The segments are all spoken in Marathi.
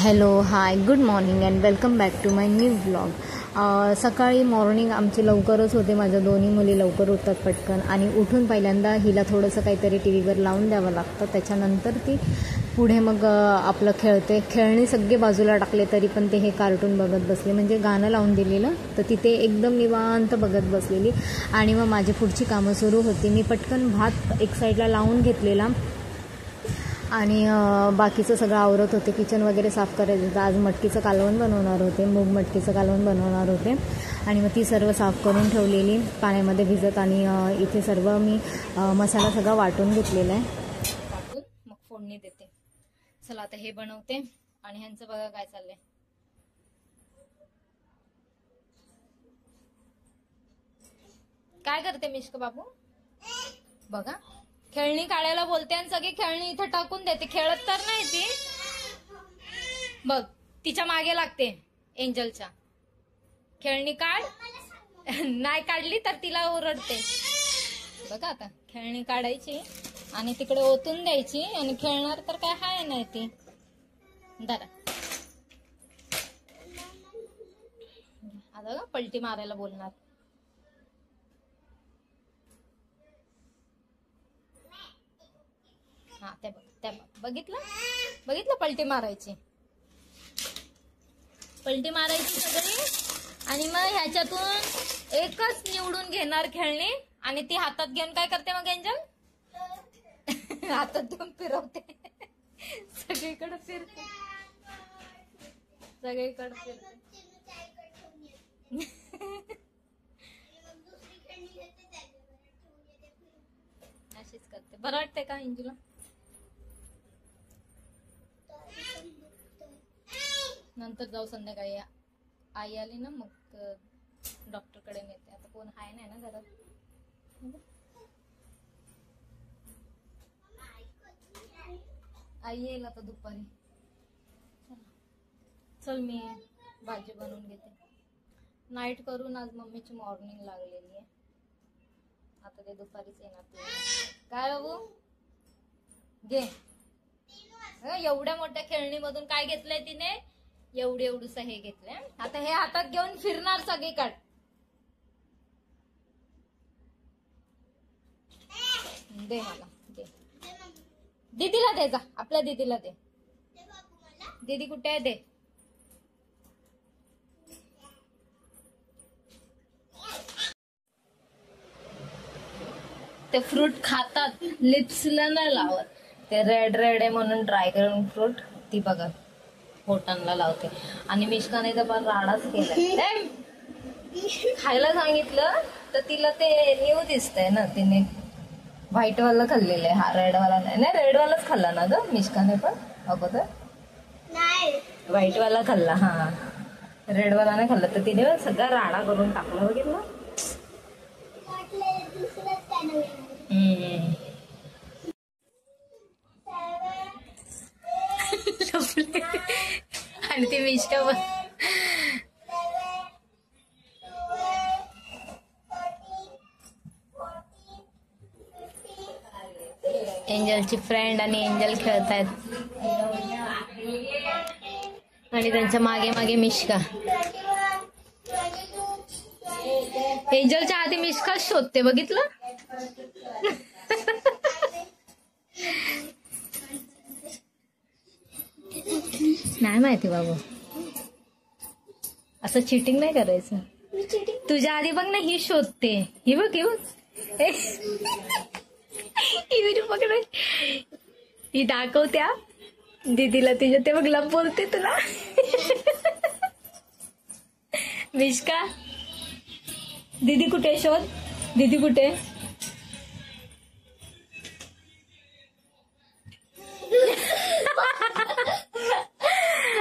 Hello hi good morning and welcome back to my new blog. सकाळी मॉर्निंग आमची लवकरच होते. माझ्या दोन्ही मुली लवकर उठतात पटकन आणि उठून पहिल्यांदा हिला थोडंसं काहीतरी टी व्हीवर लावून द्यावं लागतं. त्याच्यानंतर ती पुढे मग आपलं खेळते. खेळणी सगळे बाजूला टाकले तरी पण ते हे कार्टून बघत बसले. म्हणजे गाणं लावून दिलेलं तर तिथे एकदम निवांत बघत बसलेली आणि मग माझी पुढची कामं सुरू होती. मी पटकन भात एक साईडला लावून घेतलेला आणि बाकीचं सगळं आवरत होते. किचन वगैरे साफ करायचं होतं. आज मटकीचं कालवण बनवणार होते, मूग मटकीचं कालवण बनवणार होते आणि मग ती सर्व साफ करून ठेवलेली पाण्यामध्ये भिजत. आणि इथे सर्व मी मसाला सगळा वाटून घेतलेला आहे. टाकून मग फोडणी देते. चला आता हे बनवते आणि ह्यांचं बघा काय चाललंय. काय करते मिश्क बाबू बघा. खेळणी काढायला बोलते आणि सगळी खेळणी इथं टाकून देते. खेळत तर नाही ती. बघ तिच्या मागे लागते एंजलच्या. खेळणी काढ. नाही काढली तर तिला ओरडते. बघा आता खेळणी काढायची आणि तिकडे ओतून द्यायची आणि खेळणार तर काय हाय नाही ती. जरा आता पलटी मारायला बोलणार. हा ते बघ बघितलं पलटी मारायची सगळी. आणि मग ह्याच्यातून एकच निवडून घेणार खेळणी आणि ती हातात घेऊन काय करते मग एंजल हातात घेऊन फिरवते. सगळीकडे फिरते. अशीच करते. बरं वाटतंय का एंजूला? नंतर जाऊ संध्याकाळी. आई आली ना मग डॉक्टरकडे नेते. आता कोण हाय नाही ना घरात. आई येईल आता दुपारी. चल मी भाजी बनवून घेते. नाईट करून आज मम्मीची मॉर्निंग लागलेली आहे. आता ते दुपारीच येणार. काय बाबू घे. एवढ्या मोठ्या खेळणीमधून काय घेतलंय तिने? एवढूस हे घेतलंय. आता हे हातात घेऊन फिरणार सगळीकडे. दे मला दे. दीदीला दे जा. आपल्या दीदीला दे. दीदी कुठे आहे? दे. ते फ्रूट खातात, लिप्सला नाही लावत. ते रेड आहे म्हणून ड्रॅगन फ्रूट ती बघा पोटांना लावते. आणि मिष्काने तर पण राडाच केलाय. खायला सांगितलं तर तिला ते न्यू दिसतंय ना. तिने व्हाईट वाला खाल्लेलं आहे. हा रेड वाला नाही. रेड वालाच खाल्ला ना ग मिष्काने पण अगोदर. व्हाईट वाला खाल्ला. हा रेड वाला नाही खाल्ला. तर तिने सगळा राडा करून टाकला. बघितलं. आणि ती मिष्का एंजलची फ्रेंड आणि एंजल खेळतायत आणि त्यांच्या मागे मागे मिष्का. एंजलच्या आधी मिष्का शोधते. बघितलं. नाही माहिती बाबू. असं चिटिंग नाही करायचं. तुझ्या आधी बघ ना ही शोधते. ही बघ पकड. ही दाखवत्या दीदीला तिच्या. ते बघ लप बोलते तुला. मिष्का दीदी कुठे? शोध. दीदी कुठे?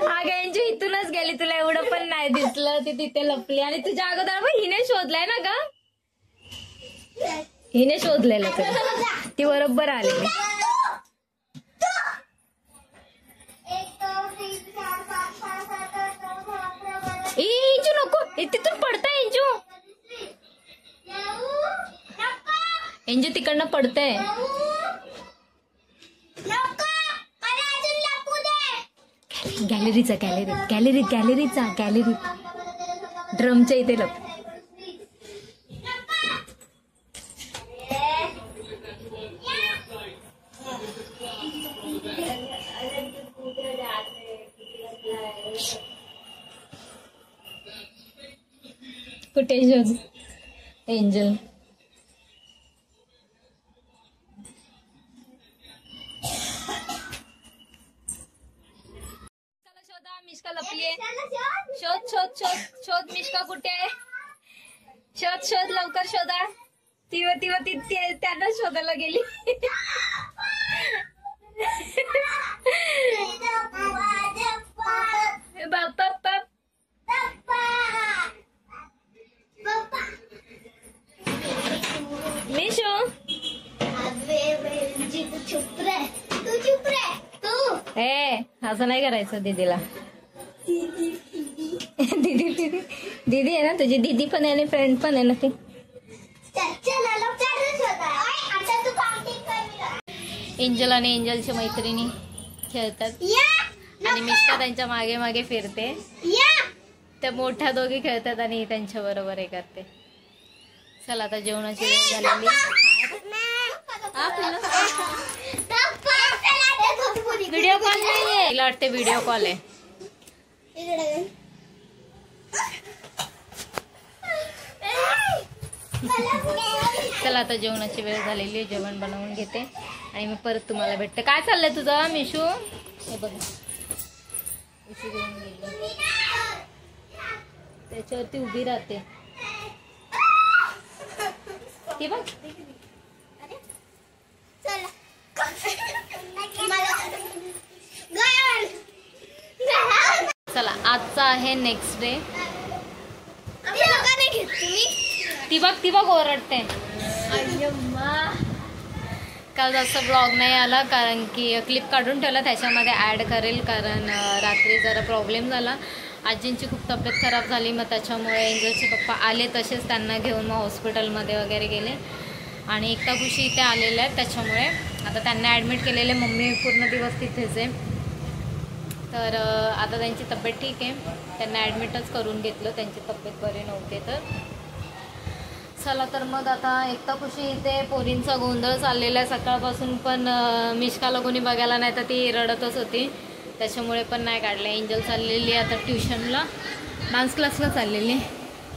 अगं यांची इथूनच गेली. तुला एवढं पण नाही दिसलं. ती तिथे लपली. आणि तुझ्या अगोदर हिने शोधलाय ना ग. हिने शोधलेलं तुला. ती बरोबर आलेली. इंजू नको. तिथून पडताय इंजू. इंजू तिकडनं पडतंय. गॅलरीचा गॅलरीत ड्रमच्या इथे लप. कुठे शोध एंजल. मिष्का लपलीये. शोध मिष्का कुठे आहे. शोध लवकर शोधा. ती त्यांना शोधायला गेली. मिशू असं नाही करायचं दीदीला. दीदी आहे ना तुझी. दीदी पण आहे आणि फ्रेंड पण आहे ना ती. एंजल आणि एंजलची मैत्रिणी खेळतात आणि मिष्का त्यांच्या मागे मागे फिरते. त्या मोठ्या दोघी खेळतात आणि त्यांच्या बरोबर हे करते. चला आता जेवणाची वेळ झालेली. व्हिडिओ कॉल नाहीये. तिला वाटते व्हिडिओ कॉल आहे. चला आता जेवणाची वेळ झालेली आहे. जेवण बनवून घेते आणि मी परत तुम्हाला भेटते. काय चाललंय तुझं मिशू. हे बघा उशी घेऊन गेली. त्याच्यावरती उभी राहते ती बघ. चला आजचा आहे नेक्स्ट डे. ती बघ ओरडते. काल जास्त ब्लॉग नाही आला कारण की क्लिप काढून ठेवला त्याच्यामध्ये ॲड करेल. कारण रात्री जरा प्रॉब्लेम झाला. आजींची खूप तब्येत खराब झाली. मग त्याच्यामुळे एंजलचे पप्पा आले तसेच त्यांना घेऊन मग हॉस्पिटलमध्ये वगैरे गेले आणि एकता खुशी इथे आलेल्या आहेत. त्याच्यामुळे आता त्यांना ॲडमिट केलेले. मम्मी पूर्ण दिवस तिथेच आहे. तर आता त्यांची तब्येत ठीक आहे. त्यांना ॲडमिटच करून घेतलं. त्यांची तब्येत बरी नव्हते तर. चला तर मग आता एकता खुशी इथे पोरींचा गोंधळ चाललेला आहे सकाळपासून. पण मिष्काला कोणी बघायला नाही तर ती रडतच होती. त्याच्यामुळे पण नाही काढलं. एंजल चाललेली आता ट्युशनला, डान्स क्लासला चाललेली.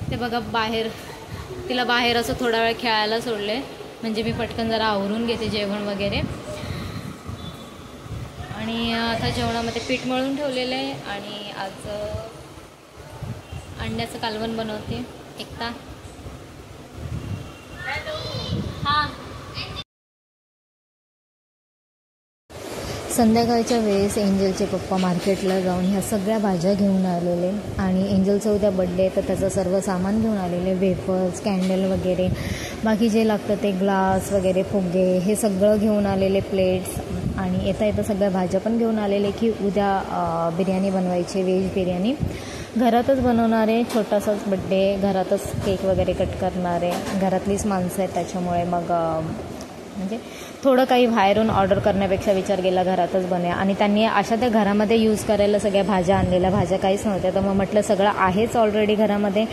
ते बघा बाहेर तिला बाहेर असं थोडा वेळ खेळायला सोडले. म्हणजे मी पटकन जरा आवरून घेते जेवण वगैरे. आणि आता जेवणामध्ये पीठ मळून ठेवलेलं आहे आणि आज अंड्याचं कालवण बनवते. एकता हां. संध्याकाळच्या वेळेस एंजलचे पप्पा मार्केटला जाऊन ह्या सगळ्या भाज्या घेऊन आलेले आणि एंजलचा उद्या बड्डे तर त्याचं सर्व सामान घेऊन आलेले. वेफर्स, कॅन्डल वगैरे बाकी जे लागतं ते ग्लास वगैरे, फुगे हे सगळं घेऊन आलेले. प्लेट्स आणि येता येता सगळ्या भाज्या पण घेऊन आलेले की उद्या बिर्याणी बनवायची. व्हेज बिर्याणी घरातच बनवणार आहे. छोटासाच बड्डे, घरातच केक वगैरे कट करणार आहे. घरातलीच माणसं आहेत त्याच्यामुळे मग म्हणजे थोडं काही बाहेरून ऑर्डर करण्यापेक्षा विचार केला घरातच बनवूया. आणि त्यांनी अशा त्या घरामध्ये यूज करायला सगळ्या भाज्या आणलेल्या. भाज्या काहीच नव्हत्या तर मग म्हटलं सगळं आहेच ऑलरेडी घरामध्ये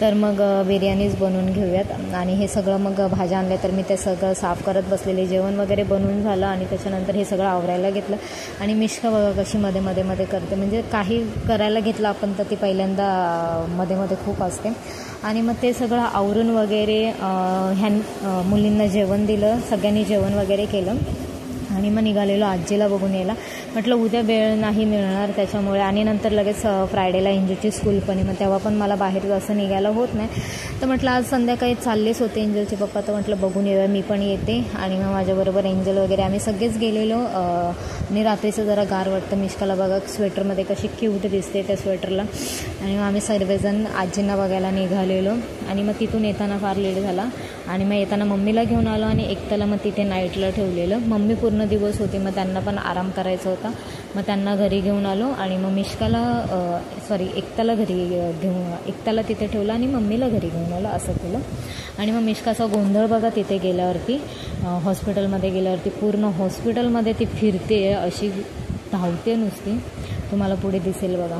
तर मग बिर्याणीच बनवून घेऊयात. आणि हे सगळं मग भाज्या आणल्या तर मी ते सगळं साफ करत बसलेले. जेवण वगैरे बनवून झालं आणि त्याच्यानंतर हे सगळं आवरायला घेतलं. आणि मिष्का बघा कशी मध्ये मध्ये मध्ये करते. म्हणजे काही करायला घेतलं आपण तर ती पहिल्यांदा मध्ये मध्ये खूप असते. आणि मग ते सगळं आवरून वगैरे मुलींना जेवण दिलं. सगळ्यांनी जेवण वगैरे केलं आणि मग निघालेलो आजीला बघून यायला. म्हटलं उद्या वेळ नाही मिळणार त्याच्यामुळे. आणि नंतर लगेच फ्रायडेला एंजलची स्कूल पण आहे मग तेव्हा पण मला बाहेर असं निघायला होत नाही. तर म्हटलं आज संध्याकाळी चाललेच होते एंजलचे पप्पा तर म्हटलं बघून येऊया मी पण येते. आणि मग माझ्याबरोबर एंजल वगैरे आम्ही सगळेच गेलेलो. आणि रात्रीचं जरा गार वाटतं. मिष्काला बघा स्वेटरमध्ये कशी क्यूट दिसते त्या स्वेटरला. आणि मग आम्ही सर्वजण आजींना बघायला निघालेलो. आणि मग तिथून येताना फार लेट झाला. आणि मग येताना मम्मीला घेऊन आलो आणि एकट्याला मग तिथे नाईटला ठेवलेलं. मम्मी पूर्ण दिवस होती मग त्यांना पण आराम करायचा होता. मग त्यांना घरी घेऊन आलो आणि मग मिष्काला एकट्याला एकट्याला तिथे ठेवलं आणि मम्मीला घरी घेऊन आलो असं केलं. आणि मग मिष्काचा गोंधळ बघा तिथे गेल्यावरती हॉस्पिटलमध्ये गेल्यावरती पूर्ण हॉस्पिटलमध्ये ती फिरते अशी धावते नुसती. तुम्हाला पुढे दिसेल बघा.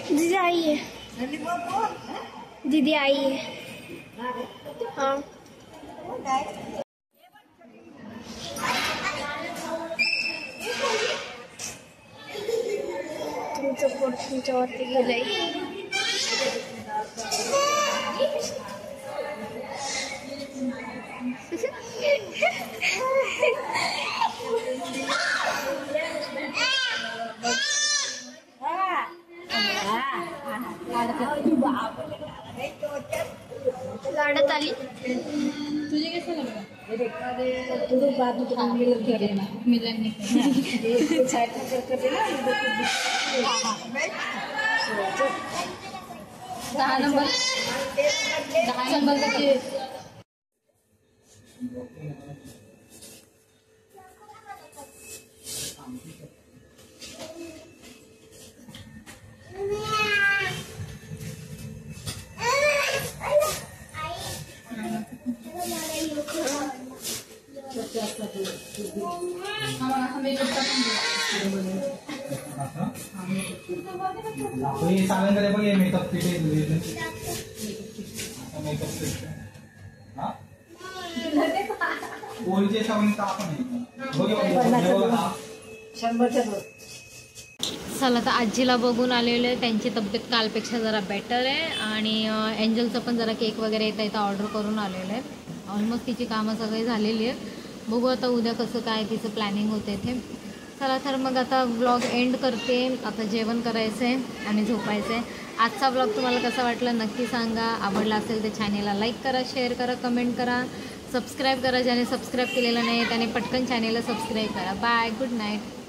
दीदी आई है, दीदी आई है. हाँ तुमचं पोट तुमच्यावरती गेलंय. लाडत आली तुझे कसं लागलं. दहा नंबर सांगा बघ मेकअप किट पोळीचे साबण चला तर आजीला बघून आलेलं आहे. त्यांची तब्येत कालपेक्षा जरा बेटर आहे आणि एंजलचं पण जरा केक वगैरे येता ऑर्डर करून आलेलं आहे. ऑलमोस्ट तिची कामं सगळी झालेली आहेत. बघू आता उद्या कसं काय तिचं प्लॅनिंग होते ते. चला तर मग आता व्लॉग एंड करते. आता जेवण करायचं आहे आणि झोपायचं आहे. आजचा व्लॉग तुम्हाला कसा वाटला नक्की सांगा. आवडला असेल तर चॅनेलला लाईक करा, शेअर करा, कमेंट करा, सबस्क्राईब करा. ज्याने सबस्क्राईब केलेलं नाही त्याने पटकन चॅनेलला सबस्क्राईब करा. Bye, good night.